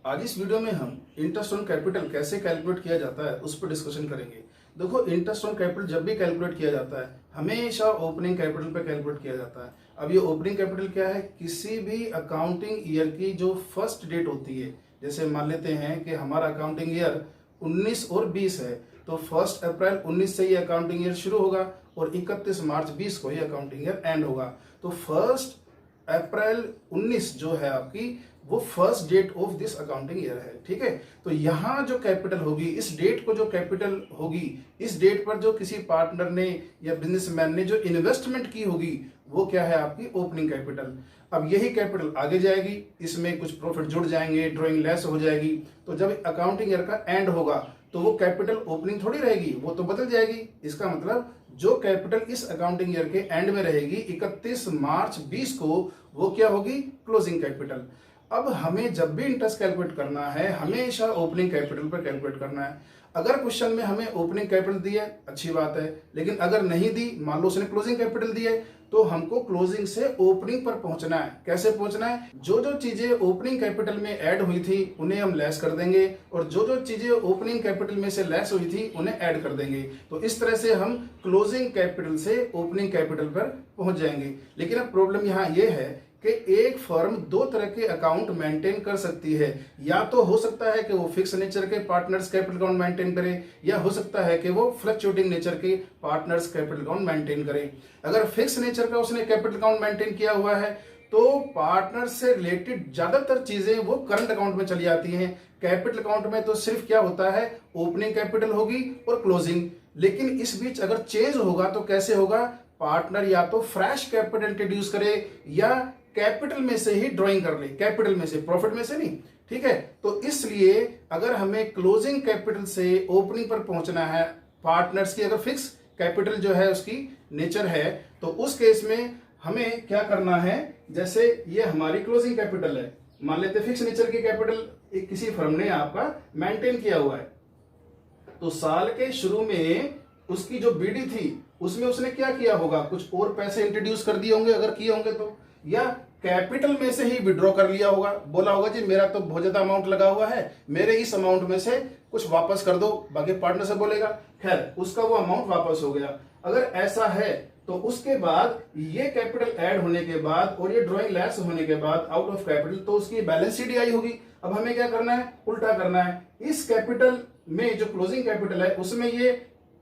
आज इस वीडियो में हम इंटरेस्ट ऑन कैपिटल कैसे कैलकुलेट किया जाता है उस पर डिस्कशन करेंगे। देखो, इंटरेस्ट ऑन कैपिटल जब भी कैलकुलेट किया जाता है हमेशा ओपनिंग कैपिटल पे कैलकुलेट किया जाता है। अब ये ओपनिंग कैपिटल क्या है? किसी भी अकाउंटिंग ईयर की जो फर्स्ट डेट होती है, जैसे मान लेते हैं कि हमारा अकाउंटिंग ईयर 19 और 20 है, तो 1 अप्रैल 19 से ये अकाउंटिंग ईयर शुरू होगा और 31 मार्च 20 को ये अकाउंटिंग ईयर एंड होगा। तो 1 अप्रैल 19 जो है आपकी, वो first date of this accounting year है। ठीक है, तो यहाँ जो कैपिटल होगी, इस डेट को जो कैपिटल होगी, इस डेट पर जो किसी पार्टनर ने या बिजनेसमैन ने जो इन्वेस्टमेंट की होगी, वो क्या है? आपकी ओपनिंग कैपिटल। अब यही कैपिटल आगे जाएगी, इसमें कुछ प्रॉफिट जुड़ जाएंगे, ड्रॉइंग लेस हो जाएगी, तो जब अकाउंटिंग ईयर का एंड होगा तो वो कैपिटल ओपनिंग थोड़ी रहेगी, वो तो बदल जाएगी। इसका मतलब जो कैपिटल इस अकाउंटिंग ईयर के एंड में रहेगी 31 मार्च 20 को, वो क्या होगी? Closing capital. अब हमें जब भी इंटरेस्ट कैलकुलेट करना है हमेशा ओपनिंग कैपिटल पर कैलकुलेट करना है। अगर क्वेश्चन में हमें ओपनिंग कैपिटल दी है, अच्छी बात है, लेकिन अगर नहीं दी, मान लो उसने क्लोजिंग कैपिटल दी है, तो हमको क्लोजिंग से ओपनिंग पर पहुंचना है। कैसे पहुंचना है? जो जो चीजें ओपनिंग कैपिटल में ऐड हुई थी उन्हें हम लेस कर देंगे, और जो जो चीजें ओपनिंग कैपिटल में से लेस हुई थी उन्हें ऐड कर देंगे। तो इस तरह से हम क्लोजिंग कैपिटल से ओपनिंग कैपिटल पर पहुंच जाएंगे। लेकिन अब प्रॉब्लम यहाँ ये है कि एक फर्म दो तरह के अकाउंट मेंटेन कर सकती है। या तो हो सकता है कि वो फिक्स नेचर के पार्टनर्स कैपिटल अकाउंट मेंटेन करे, या हो सकता है कि वो फ्लक्चुएटिंग नेचर के पार्टनर्स कैपिटल अकाउंट मेंटेन करे। अगर फिक्स नेचर का उसने कैपिटल अकाउंट मेंटेन किया हुआ है तो पार्टनर से रिलेटेड ज्यादातर चीजें वो करंट अकाउंट में चली जाती हैं। कैपिटल अकाउंट में तो सिर्फ क्या होता है? ओपनिंग कैपिटल होगी और क्लोजिंग। लेकिन इस बीच अगर चेंज होगा तो कैसे होगा? पार्टनर या तो फ्रेश कैपिटल इंट्रोड्यूस करे या कैपिटल में से ही ड्राइंग कर ले, कैपिटल में से, प्रॉफिट में से नहीं। ठीक है, तो इसलिए अगर हमें क्लोजिंग कैपिटल से ओपनिंग पर पहुंचना है, पार्टनर्स की अगर फिक्स कैपिटल जो है उसकी नेचर है, तो उस केस में हमें क्या करना है? जैसे ये हमारी क्लोजिंग कैपिटल है, मान लेते फिक्स नेचर की कैपिटल किसी फर्म ने आपका मेंटेन किया हुआ है, तो साल के शुरू में उसकी जो बीडी थी उसमें उसने क्या किया होगा? कुछ और पैसे इंट्रोड्यूस कर दिए होंगे, अगर किए होंगे तो, या कैपिटल में से ही विड्रॉ कर लिया होगा, बोला होगा जी मेरा तो बहुत ज्यादा अमाउंट लगा हुआ है, मेरे इस अमाउंट में से कुछ वापस कर दो, बाकी पार्टनर से बोलेगा, खैर उसका वो अमाउंट वापस हो गया। अगर ऐसा है तो उसके बाद ये कैपिटल ऐड होने के बाद और ये ड्रॉइंग लेस होने के बाद आउट ऑफ कैपिटल, तो उसकी बैलेंस शीट आई होगी। अब हमें क्या करना है? उल्टा करना है। इस कैपिटल में जो क्लोजिंग कैपिटल है उसमें ये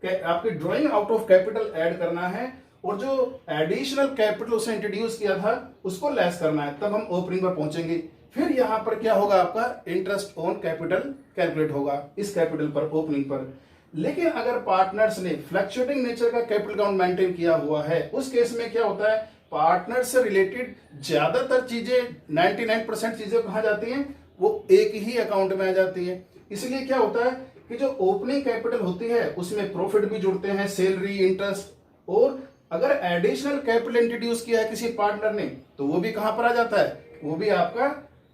आपकी drawing out of capital add करना है, और जो एडिशनल कैपिटल उसने इंट्रोड्यूस किया था उसको लेस करना है, तब हम ओपनिंग पर पहुंचेंगे। फिर यहां पर क्या होगा? आपका इंटरेस्ट ऑन कैपिटल कैलकुलेट होगा इस कैपिटल पर, ओपनिंग पर। लेकिन अगर पार्टनर्स ने फ्लक्चुएटिंग नेचर का कैपिटल अकाउंट मेंटेन किया हुआ है, उस केस में क्या होता है? पार्टनर से रिलेटेड ज्यादातर चीजें, 99% चीजें कहां जाती हैं? वो एक ही अकाउंट में आ जाती है। इसलिए क्या होता है कि जो ओपनिंग कैपिटल होती है उसमें प्रॉफिट भी जुड़ते हैं, सैलरी, इंटरेस्ट, और अगर एडिशनल कैपिटल इंट्रोड्यूस किया है किसी पार्टनर ने तो वो भी कहां पर आ जाता है? वो भी आपका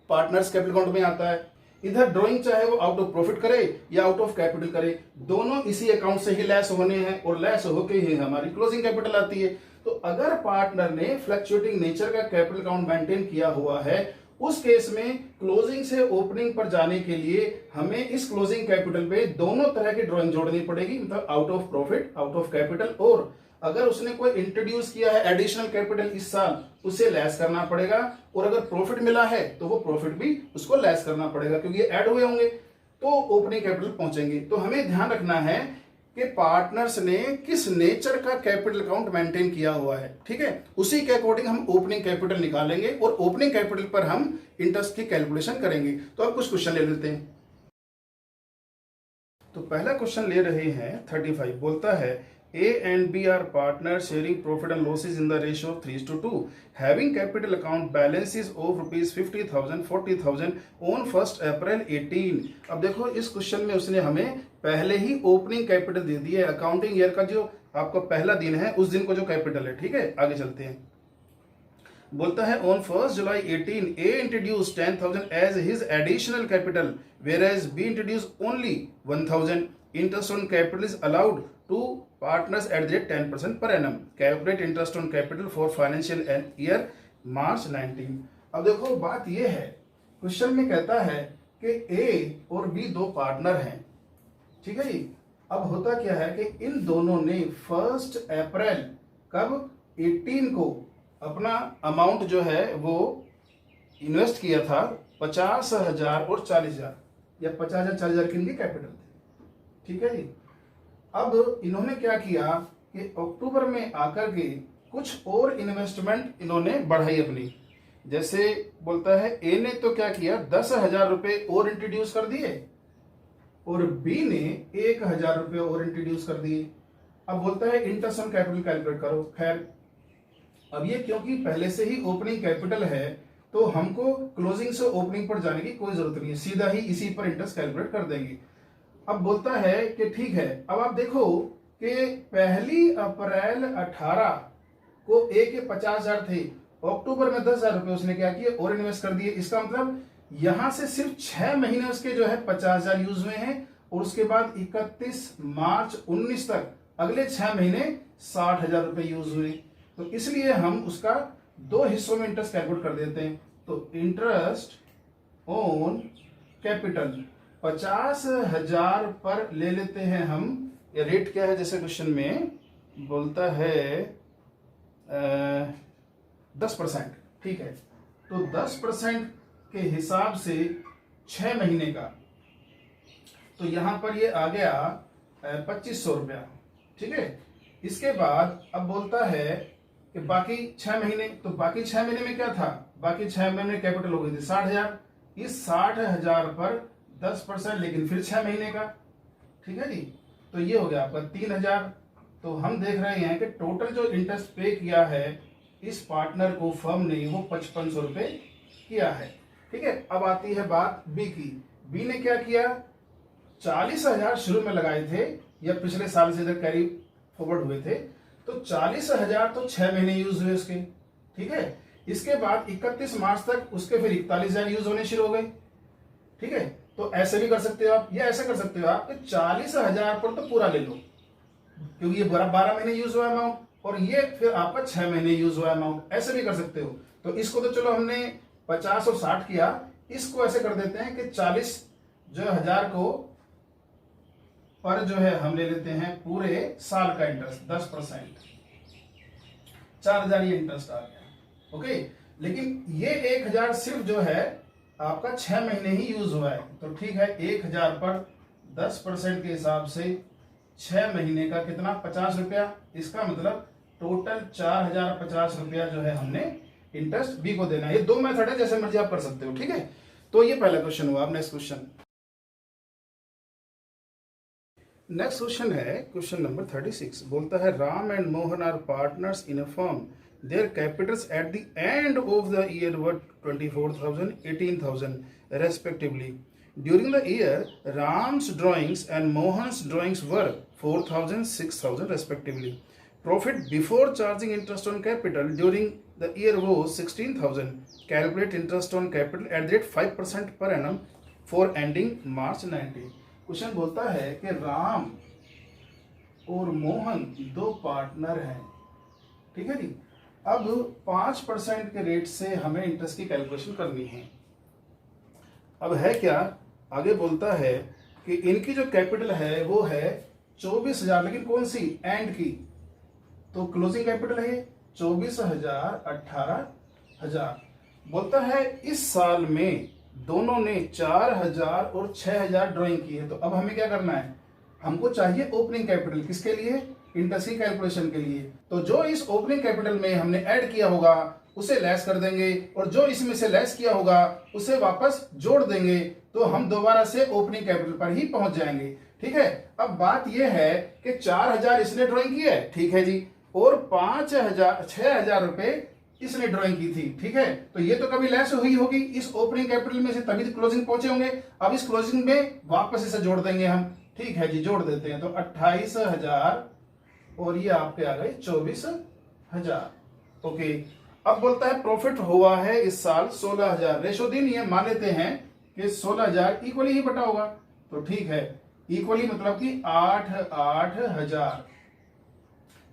पार्टनर्स कैपिटल अकाउंट में आता है। इधर ड्रॉइंग चाहे वो आउट ऑफ प्रॉफिट करे या आउट ऑफ कैपिटल करे, दोनों इसी अकाउंट से ही लेस होने हैं, और लेस होके ही हमारी क्लोजिंग कैपिटल आती है। तो अगर पार्टनर ने फ्लक्चुएटिंग नेचर का कैपिटल अकाउंट मेंटेन किया हुआ है, उस केस में क्लोजिंग से ओपनिंग पर जाने के लिए हमें इस क्लोजिंग कैपिटल पे दोनों तरह की ड्रॉइंग जोड़नी पड़ेगी, मतलब out of profit, out of capital, और अगर उसने कोई इंट्रोड्यूस किया है एडिशनल कैपिटल इस साल, उसे लेस करना पड़ेगा, और अगर प्रॉफिट मिला है तो वो प्रॉफिट भी उसको लेस करना पड़ेगा, क्योंकि ये ऐड हुए होंगे तो ओपनिंग कैपिटल पहुंचेंगे। तो हमें ध्यान रखना है कि पार्टनर्स ने किस नेचर का कैपिटल अकाउंट मेंटेन किया हुआ है। ठीक है, उसी के अकॉर्डिंग हम ओपनिंग कैपिटल निकालेंगे और ओपनिंग कैपिटल पर हम इंटरेस्ट की कैलकुलेशन करेंगे। तो अब कुछ क्वेश्चन ले लेते हैं। तो पहला क्वेश्चन ले रहे हैं 35, बोलता है A and B are partners sharing profit and losses in the ratio of 3:2, having capital account balances of rupees 50,000, 40,000 on 1 April 18। अब देखो इस क्वेश्चन में उसने हमें पहले ही ओपनिंग कैपिटल दे दी है, अकाउंटिंग ईयर का जो आपका पहला दिन है उस दिन को जो कैपिटल है। ठीक है, आगे चलते हैं। बोलता है on 1 July 18 A introduce 10,000 as his additional capital whereas B introduce only 1,000। Interest on capital is allowed to partners at the rate 10% per annum। Calculate interest on capital for financial year March 19। अब देखो बात यह है, question में कहता है कि ए और बी दो पार्टनर हैं, ठीक है जी। अब होता क्या है कि इन दोनों ने 1 अप्रैल कब 18 को अपना अमाउंट जो है वो इन्वेस्ट किया था 50,000 और 40,000, या 50,000 40,000 की इनकी कैपिटल थी, ठीक है जी। अब इन्होंने क्या किया कि अक्टूबर में आकर के कुछ और इन्वेस्टमेंट इन्होंने बढ़ाई अपनी। जैसे बोलता है ए ने तो क्या किया 10,000 रुपए और इंट्रोड्यूस कर दिए और बी ने 1,000 रुपए और इंट्रोड्यूस कर दिए। अब बोलता है इंटरेस्ट ऑन कैपिटल कैलकुलेट करो। खैर अब ये क्योंकि पहले से ही ओपनिंग कैपिटल है तो हमको क्लोजिंग से ओपनिंग पर जाने की कोई जरूरत नहीं है, सीधा ही इसी पर इंटरेस्ट कैलकुलेट कर देंगे। अब बोलता है कि ठीक है, अब आप देखो कि 1 अप्रैल 18 को ए के 50,000 थे, अक्टूबर में 10,000 रुपए उसने क्या किया और इन्वेस्ट कर दिए। इसका मतलब यहां से सिर्फ 6 महीने उसके जो है 50,000 यूज हुए हैं और उसके बाद 31 मार्च 19 तक अगले 6 महीने 60,000 रुपए यूज हुए। तो इसलिए हम उसका 2 हिस्सों में इंटरेस्ट कैलकुलेट कर देते हैं। तो इंटरेस्ट ऑन कैपिटल 50,000 पर ले लेते हैं हम। या रेट क्या है, जैसे क्वेश्चन में बोलता है 10%, ठीक है। तो 10% के हिसाब से 6 महीने का, तो यहां पर ये आ गया 2,500 रुपया, ठीक है। इसके बाद अब बोलता है कि बाकी 6 महीने, तो बाकी 6 महीने में क्या था, बाकी 6 महीने में कैपिटल हो गई थी 60,000। इस 60,000 पर 10%, लेकिन फिर 6 महीने का, ठीक है जी। तो ये हो गया आपका 3,000। तो हम देख रहे हैं कि टोटल जो इंटरेस्ट पे किया है इस पार्टनर को फर्म ने वो 5,500 रुपए किया है, ठीक है। अब आती है बात बी की। बी ने क्या किया, 40,000 शुरू में लगाए थे या पिछले साल से इधर कैरी फॉरवर्ड हुए थे, तो 40,000 तो 6 महीने यूज हुए उसके, ठीक है। इसके बाद 31 मार्च तक उसके फिर 41,000 यूज होने शुरू हो गए, ठीक है। तो ऐसे भी कर सकते हो आप, या ऐसे कर सकते हो आप कि 40,000 पर तो पूरा ले लो क्योंकि ये 12 महीने यूज हुआ अमाउंट और ये फिर आपका 6 महीने यूज हुआ अमाउंट, ऐसे भी कर सकते हो। तो इसको तो चलो हमने 50 और 60 किया, इसको ऐसे कर देते हैं कि 40 जो 1000 को पर जो है हम ले लेते हैं पूरे साल का इंटरेस्ट 10%, 4,000 ये इंटरेस्ट आ गया, ओके। लेकिन ये 1,000 सिर्फ जो है आपका 6 महीने ही यूज हुआ है, तो ठीक है। 1,000 पर 10% के हिसाब से 6 महीने का कितना 50 रुपया, इसका मतलब टोटल 4,050 रुपया जो है हमने इंटरेस्ट बी को देना है। ये 2 मेथड है, जैसे मर्जी आप कर सकते हो, ठीक है। तो ये पहला क्वेश्चन हुआ। अब नेक्स्ट क्वेश्चन, नेक्स्ट क्वेश्चन है क्वेश्चन नंबर 36। बोलता है Ram and Mohan are partners in a firm, their capitals at the end of the year were 24,000 18,000 respectively. During the year Ram's drawings and Mohan's drawings were 4,000 6,000 respectively. Profit before charging interest on capital during the year was 16,000। Calculate interest on capital at the rate 5% per annum for ending March 19। Question बोलता है कि राम और Mohan 2 partner हैं, ठीक है जी। अब 5% के rate से हमें इंटरेस्ट की कैलकुलेशन करनी है। अब है क्या, आगे बोलता है कि इनकी जो कैपिटल है वो है 24,000, लेकिन कौन सी, एंड की। तो क्लोजिंग कैपिटल है 24,000 18,000। बोलता है इस साल में दोनों ने 4,000 और 6,000 ड्राइंग की है। तो अब हमें क्या करना है, हमको चाहिए ओपनिंग कैपिटल, किसके लिए, इंटरेस्ट की कैलकुलेशन के लिए। तो जो इस ओपनिंग कैपिटल में हमने ऐड किया होगा उसे लेस कर देंगे और जो इसमें से लेस किया होगा उसे वापस जोड़ देंगे, तो हम दोबारा से ओपनिंग कैपिटल पर ही पहुंच जाएंगे, ठीक है। अब बात यह है कि 4,000 इसने ड्राइंग की है, ठीक है जी, और 6,000 रुपए इसने ड्राइंग की थी, ठीक है। तो ये तो कभी लेस हुई होगी इस ओपनिंग कैपिटल में से, तभी तो क्लोजिंग पहुंचे होंगे। अब इस क्लोजिंग में वापस इसे जोड़ देंगे हम, ठीक है जी, जोड़ देते हैं। तो 28,000 और ये आपके आ गए 24,000, ओके। अब बोलता है प्रॉफिट हुआ है इस साल 16,000। रेशो दी नहीं है, मान लेते हैं कि 16,000 इक्वली ही बटा होगा, तो ठीक है। इक्वली मतलब कि 8,000।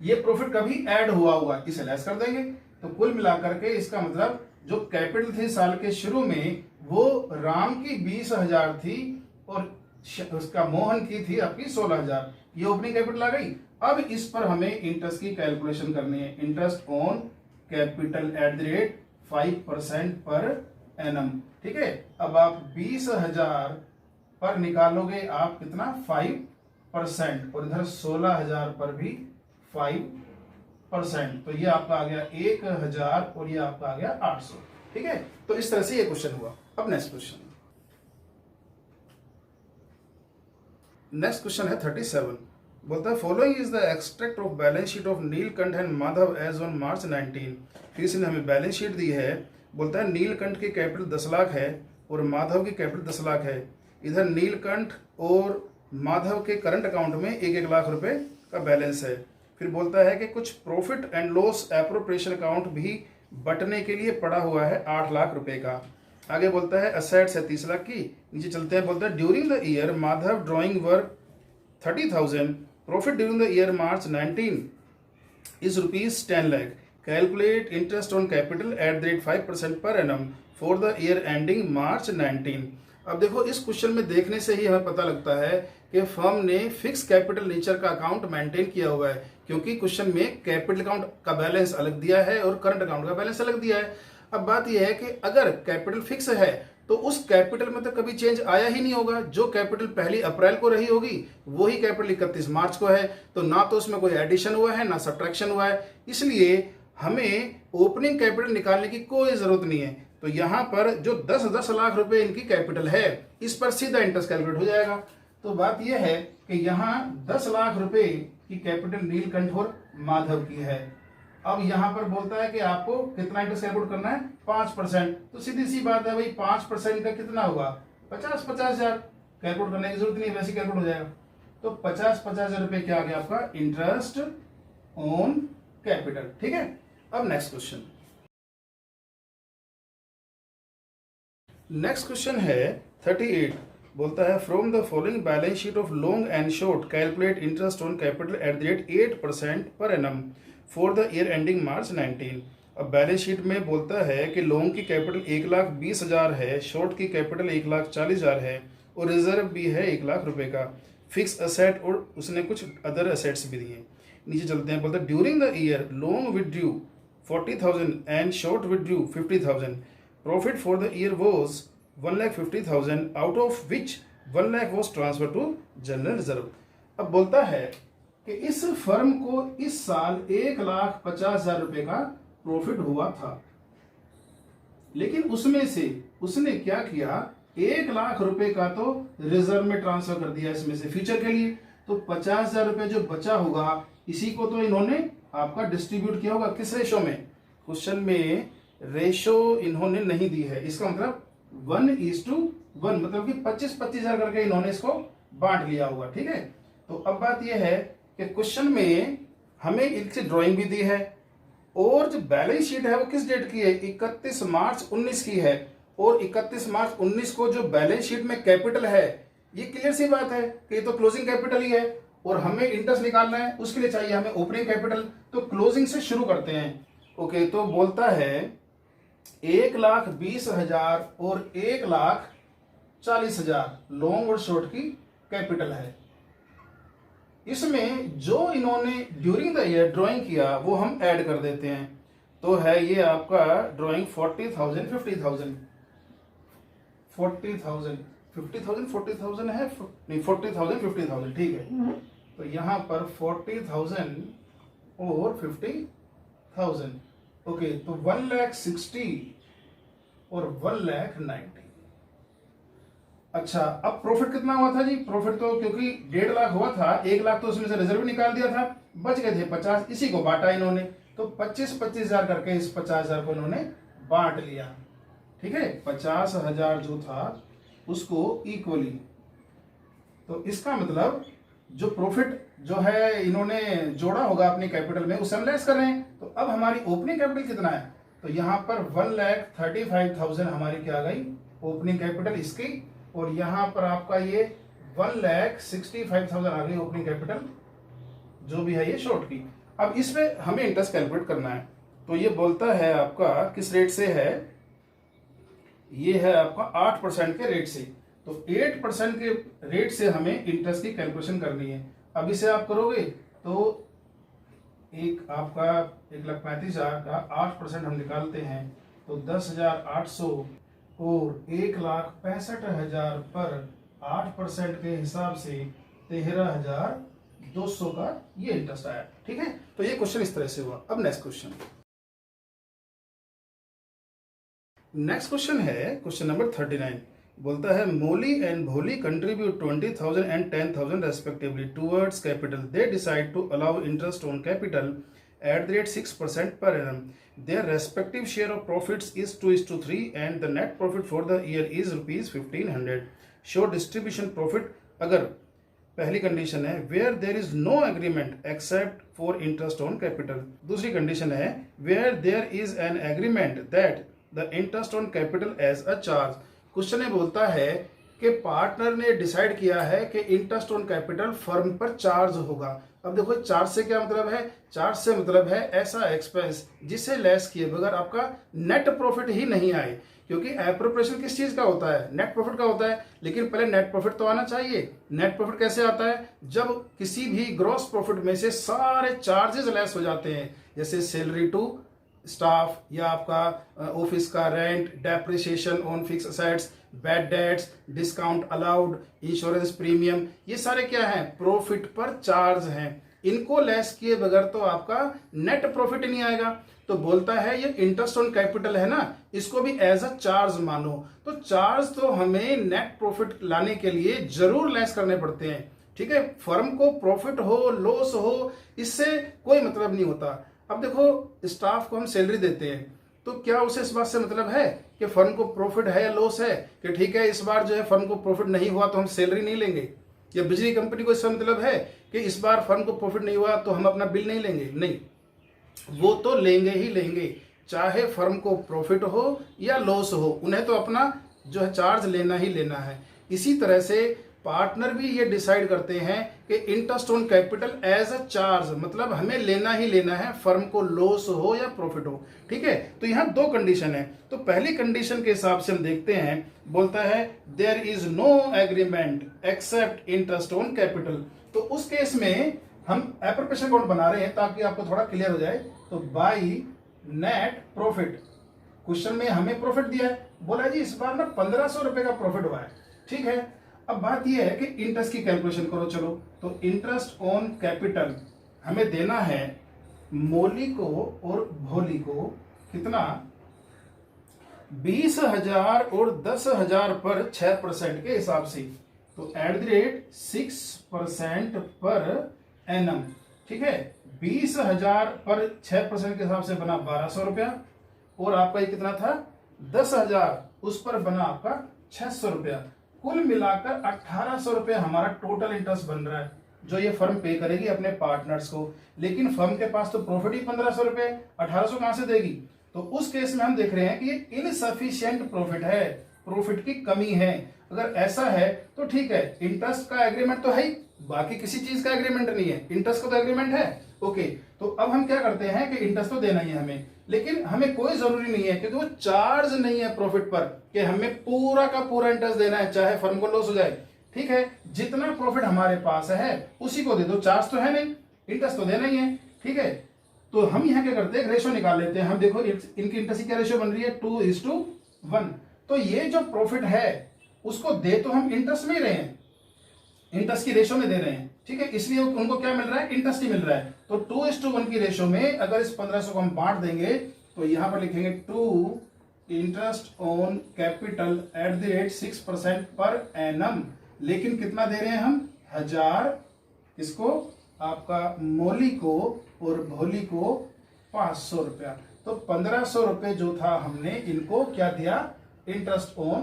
ये प्रॉफिट कभी ऐड हुआ होगा, इसे लेस कर देंगे, तो कुल मिलाकर के इसका मतलब जो कैपिटल थी साल के शुरू में वो राम की 20,000 थी और उसका मोहन की थी आपकी 16,000। ये ओपनिंग कैपिटल आ गई। अब इस पर हमें इंटरेस्ट की कैलकुलेशन करनी है। Interest on capital at the rate 5% per annum. ठीक है, अब आप 20,000 पर निकालोगे आप कितना 5%, और इधर 16,000 पर भी 5%, तो ये आपका आ गया 1,000 और ये आपका आ गया 800। ठीक है, तो इस तरह से ये क्वेश्चन हुआ। अब नेक्स्ट क्वेश्चन है 37। बोलता है following is the extract of balance sheet of Neelkanth and Madhav as on March 19। फिर इसने हमें बैलेंस शीट दी है। बोलता है नीलकंठ की कैपिटल 10 लाख है और माधव की कैपिटल 10 लाख है। इधर नीलकंठ और माधव के करंट अकाउंट में 1-1 लाख रुपए का बैलेंस है। फिर बोलता है कि कुछ profit and loss appropriation account भी बटने के लिए पड़ा हुआ है 8 लाख रुपए का। आगे बोलता है असेट्स है 30 लाख की। नीचे चलते हैं, बोलता है during the year Madhav drawing work 30,000, profit during the year March 19 is rupees 10 lakh. Calculate interest on capital at the rate 5% per annum for the year ending मार्च 19। अब देखो इस क्वेश्चन में देखने से ही हमें पता लगता है कि फर्म ने फिक्स कैपिटल नेचर का अकाउंट मेंटेन किया हुआ है, क्योंकि क्वेश्चन में कैपिटल अकाउंट का बैलेंस अलग दिया है और करंट अकाउंट का बैलेंस अलग दिया है। अब बात यह है कि अगर कैपिटल फिक्स है तो उस कैपिटल में तो कभी चेंज आया ही नहीं होगा। जो कैपिटल 1 अप्रैल को रही होगी वही कैपिटल 31 मार्च को है, तो ना तो उसमें कोई एडिशन हुआ है ना सब्ट्रैक्शन हुआ है। इसलिए हमें ओपनिंग कैपिटल निकालने की कोई जरूरत नहीं है। तो यहां पर जो 10-10 लाख रुपए इनकी कैपिटल है, इस पर सीधा इंटरेस्ट कैलकुलेट हो जाएगा। तो बात यह है कि यहां 10 लाख रुपए की कैपिटल नीलकंठ और माधव की है। अब यहां पर बोलता है कि आपको कितना इंटरेस्ट कैलकुलेट करना है 5%। तो सीधी सी बात है भाई 5% का कितना होगा 50,000। कैलकुलेट करने की जरूरत नहीं, वैसे कैलकुलेट हो जाएगा। तो 50,000 रुपए क्या आ गया आपका इंटरेस्ट ऑन कैपिटल। ठीक है, अब नेक्स्ट क्वेश्चन। नेक्स्ट क्वेश्चन है 38। बोलता है from the following balance sheet of long and short calculate interest on capital at the rate 8% पर annum for the year ending मार्च 19। अब बैलेंस शीट में बोलता है कि लॉन्ग की कैपिटल 1,20,000 है, शॉर्ट की कैपिटल 1,40,000 है और रिजर्व भी है 1 लाख रुपए का, फिक्स असेट और उसने कुछ अदर असेट्स भी दिए। नीचे चलते हैं, बोलता है during the year long withdrew 40,000 and short withdrew 50,000। Profit for the year was 1,50,000 out of which 1 lakh was transfer to general reserve. अब बोलता है कि इस फर्म को इस साल 1,50,000 रुपए का प्रॉफिट हुआ था, लेकिन उसमें से उसने क्या किया 1 लाख रुपए का तो रिजर्व में ट्रांसफर कर दिया इसमें से फ्यूचर के लिए। तो 50,000 रुपए जो बचा होगा इसी को तो इन्होंने आपका डिस्ट्रीब्यूट किया होगा किस रेशो में। क्वेश्चन में रेशो इन्होंने नहीं दी है, इसका मतलब 1:1, मतलब कि 25,000 करके इन्होंने इसको बांट लिया होगा। ठीक है, तो अब बात यह है कि क्वेश्चन में हमें इनसे ड्राइंग भी दी है और जो बैलेंस शीट है वो किस डेट की है 31 मार्च 19 की है, और 31 मार्च 19 को जो बैलेंस शीट में कैपिटल है ये क्लियर सी बात है कि ये तो क्लोजिंग कैपिटल ही है और हमें इंटरेस्ट निकालना है, उसके लिए चाहिए हमें ओपनिंग कैपिटल। तो क्लोजिंग से शुरू करते हैं। ओके, तो बोलता है 1,20,000 और 1,40,000 लॉन्ग और शॉर्ट की कैपिटल है। इसमें जो इन्होंने ड्यूरिंग द ईयर ड्राइंग किया वो हम ऐड कर देते हैं। तो है ये आपका ड्राइंग 40,000 50,000 40,000 50,000 40,000 है नहीं 40,000 50,000। ठीक है, तो यहां पर 40,000 और 50,000। ओके, तो 1,60,000 और 1,90,000। अच्छा, अब प्रॉफिट कितना हुआ था जी? प्रॉफिट तो क्योंकि 1.5 लाख हुआ था, 1 लाख तो उसमें से रिजर्व निकाल दिया था, बच गए थे 50, इसी को बांटा इन्होंने। तो 25,000 करके इस 50,000 को इन्होंने बांट लिया। ठीक है, 50,000 जो था उसको इक्वली। तो इसका मतलब जो प्रॉफिट जो है इन्होंने जोड़ा होगा अपनी कैपिटल में उसे हम लेस कर रहे हैं। तो अब हमारी ओपनिंग कैपिटल कितना है? तो यहां पर 1,35,000 हमारी क्या आ गई ओपनिंग कैपिटल इसकी, और यहां पर आपका ये 1,65,000 आ गई ओपनिंग कैपिटल जो भी है ये शॉर्ट की। अब इसमें हमें इंटरेस्ट कैलकुलेट करना है। तो ये बोलता है आपका किस रेट से है ये है आपका 8% के रेट से। तो 8% के रेट से हमें इंटरेस्ट की कैलकुलेशन करनी है। अब इसे आप करोगे तो एक आपका 1,35,000 का 8% हम निकालते हैं तो 10,800 और 1,65,000 पर 8% के हिसाब से 13,200 का ये इंटरेस्ट आया। ठीक है, तो ये क्वेश्चन इस तरह से हुआ। अब नेक्स्ट क्वेश्चन है क्वेश्चन नंबर 39। बोलता है मोली एंड भोली contribute 20,000 and 10,000 respectively towards capital. They decide to allow interest on capital at the rate 6% per annum. Their respective share of profits is 2:3 and the net profit for the year is rupees 1,500. Show distribution profit अगर पहली condition है where there is no agreement except for interest on capital। दूसरी condition है where there is an agreement that the interest on capital as a charge। Question में बोलता है कि partner ने डिसाइड किया है कि इंटरेस्ट ऑन कैपिटल फर्म पर चार्ज होगा। अब देखो चार्ज से क्या मतलब है, चार्ज से मतलब है ऐसा एक्सपेंस जिसे लेस किए बगैर आपका नेट प्रॉफिट ही नहीं आए, क्योंकि एप्रोप्रिएशन किस चीज का होता है, नेट प्रॉफिट का होता है। लेकिन पहले नेट प्रॉफिट तो आना चाहिए। नेट प्रॉफिट कैसे आता है, जब किसी भी ग्रॉस प्रॉफिट में से सारे चार्जेस लेस हो जाते हैं, जैसे सैलरी टू स्टाफ या आपका ऑफिस का rent, depreciation on fix assets, bad debts, discount allowed, insurance premium, ये सारे क्या हैं, प्रॉफिट पर चार्ज हैं। इनको लेस किए बगैर तो आपका नेट प्रॉफिट नहीं आएगा। तो बोलता है ये इंटरेस्ट ऑन कैपिटल है ना, इसको भी एज अ चार्ज मानो। तो चार्ज तो हमें नेट प्रॉफिट लाने के लिए जरूर लेस करने पड़ते हैं। ठीक है, फर्म को प्रॉफिट हो लॉस हो इससे कोई मतलब नहीं होता। अब देखो स्टाफ को हम सैलरी देते हैं तो क्या उसे इस बात से मतलब है कि फर्म को प्रॉफिट है या लॉस है, कि ठीक है इस बार जो है फर्म को प्रॉफिट नहीं हुआ तो हम सैलरी नहीं लेंगे, या बिजली कंपनी को इसका मतलब है कि इस बार फर्म को प्रॉफिट नहीं हुआ तो हम अपना बिल नहीं लेंगे। नहीं, वो तो लेंगे ही लेंगे, चाहे फर्म को प्रॉफिट हो या लॉस हो, उन्हें तो अपना जो है चार्ज लेना ही लेना है। इसी तरह से पार्टनर भी ये डिसाइड करते हैं कि interest on capital as a charge, मतलब हमें लेना ही लेना है, फर्म को लॉस हो या प्रॉफिट हो। ठीक है, तो यहाँ दो कंडीशन है। तो पहली कंडीशन के हिसाब से हम देखते हैं, बोलता है there is no agreement except interest on capital. तो उस केस में हम एप्रोप्रिएशन अकाउंट बना रहे हैं ताकि आपको थोड़ा क्लियर हो जाए। तो बाई नेट प्रॉफिट, क्वेश्चन में हमें प्रॉफिट दिया है, बोला जी इस बार ना 1,500 रुपए का प्रॉफिट हुआ है। ठीक है, अब बात यह है कि इंटरेस्ट की कैलकुलेशन करो। चलो, तो इंटरेस्ट ऑन कैपिटल हमें देना है मोली को और भोली को कितना, 20,000 और 10,000 पर 6% के हिसाब से। तो eight the rate 6% per annum. ठीक है, 20,000 पर 6% के हिसाब से बना 1,200 रुपया, और आपका ये कितना था 10,000, उस पर बना आपका 600 रुपया। कुल मिलाकर 1,800 रुपए हमारा टोटल इंटरेस्ट बन रहा है जो ये फर्म पे करेगी अपने पार्टनर्स को। लेकिन फर्म के पास तो प्रॉफिट ही 1,500 रुपए, 1,800 कहां से देगी। तो उस केस में हम देख रहे हैं कि ये इनसफिशिएंट प्रॉफिट है, प्रॉफिट की कमी है। अगर ऐसा है तो ठीक है, इंटरेस्ट का एग्रीमेंट तो है ही, बाकी किसी चीज का एग्रीमेंट नहीं है, इंटरेस्ट का तो एग्रीमेंट है। ओके, तो अब हम क्या करते हैं कि इंटरेस्ट तो देना ही है हमें, लेकिन हमें कोई जरूरी नहीं है क्योंकि वो चार्ज नहीं है प्रॉफिट पर कि हमें पूरा का पूरा इंटरेस्ट देना है चाहे फर्म को लॉस हो जाए। ठीक है, जितना प्रॉफिट हमारे पास है उसी को दे दो, चार्ज तो है नहीं, इंटरेस्ट तो देना ही है। ठीक है, तो हम यहाँ क्या करते हैं, रेशो निकाल लेते हैं। हम देखो इनकी इंटरेस्ट की क्या रेशो बन रही है, 2:1। तो ये जो प्रॉफिट है उसको दे तो हम इंटरेस्ट में ही रहे हैं, इंटरेस्ट की रेशो में दे रहे हैं। ठीक है, इसलिए उनको क्या मिल रहा है, इंटरेस्ट ही मिल रहा है। तो 2:1 की रेशो में अगर इस 1,500 को हम बांट देंगे तो यहां पर लिखेंगे 2 interest on capital at the rate 6% per annum. लेकिन कितना दे रहे हैं हम, 1,000 किसको, आपका मोली को, और भोली को 500 रुपया। तो 1,500 रुपए जो था हमने इनको क्या दिया, इंटरेस्ट ऑन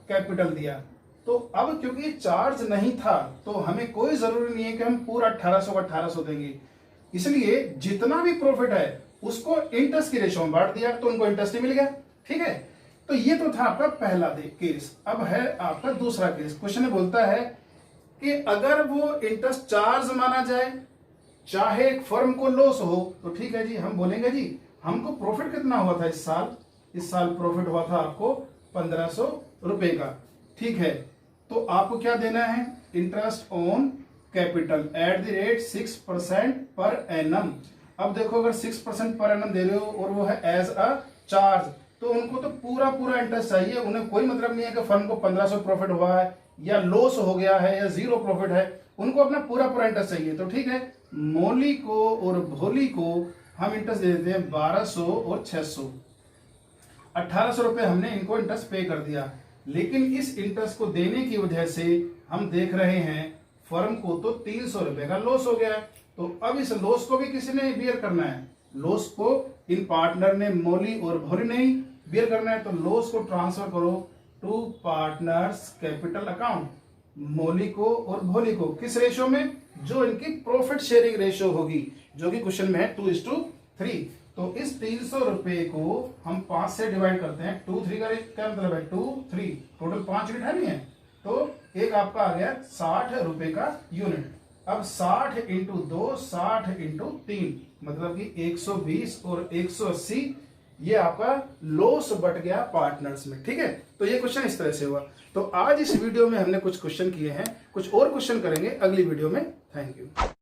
कैपिटल दिया। तो अब क्योंकि चार्ज नहीं था तो हमें कोई जरूरी नहीं है कि हम पूरा 1,800 का 1,800 देंगे, इसलिए जितना भी प्रॉफिट है उसको इंटरेस्ट की रेशो में बांट दिया तो उनको इंटरेस्ट ही मिल गया। ठीक है, तो ये तो था आपका पहला केस। अब है आपका दूसरा केस। क्वेश्चन में बोलता है कि अगर वो इंटरेस्ट चार्ज माना जाए चाहे फर्म को लॉस हो, तो ठीक है जी, हम बोलेंगे जी हमको प्रॉफिट कितना हुआ था इस साल प्रॉफिट हुआ था आपको 1500 का। ठीक है, तो आपको क्या देना है, interest on capital at the rate 6% per annum. अब देखो अगर 6% पर एनम दे रहे हो और वो है एज अ चार्ज, तो उनको तो पूरा पूरा इंटरेस्ट चाहिए। उन्हें कोई मतलब नहीं है कि फर्म को 1500 प्रॉफिट हुआ है या लॉस हो गया है या जीरो प्रॉफिट है, उनको अपना पूरा पूरा इंटरेस्ट चाहिए। तो ठीक है, मोली को और भोली को हम इंटरेस्ट दे देते हैं 1200 और 600, 1800 रुपए हमने इनको इंटरेस्ट पे कर दिया। लेकिन इस इंटरेस्ट को देने की वजह से हम देख रहे हैं फर्म को तो 300 रुपए का लॉस हो गया है। तो अब इस लॉस को भी किसी ने बियर करना है, लॉस को इन पार्टनर ने, मोली और भोली ने ही बियर करना है। तो लॉस को ट्रांसफर करो टू पार्टनर्स कैपिटल अकाउंट, मोली को और भोली को किस रेशो में, जो इनकी प्रॉफिट शेयरिंग रेशो होगी, जो कि क्वेश्चन में है 2:3। तो इस 300 रुपए को हम 5 से डिवाइड करते हैं। 2 3 का क्या मतलब है, 2 3, टोटल 5 यूनिट है नहीं है, तो एक आपका आ गया 60 रुपए का यूनिट। अब 60 इंटू 2, 60 इंटू 3, मतलब कि 120 और 180, ये आपका लॉस बट गया पार्टनर्स में। ठीक है, तो ये क्वेश्चन इस तरह से हुआ। तो आज इस वीडियो में हमने कुछ क्वेश्चन किए हैं, कुछ और क्वेश्चन करेंगे अगली वीडियो में। Thank you.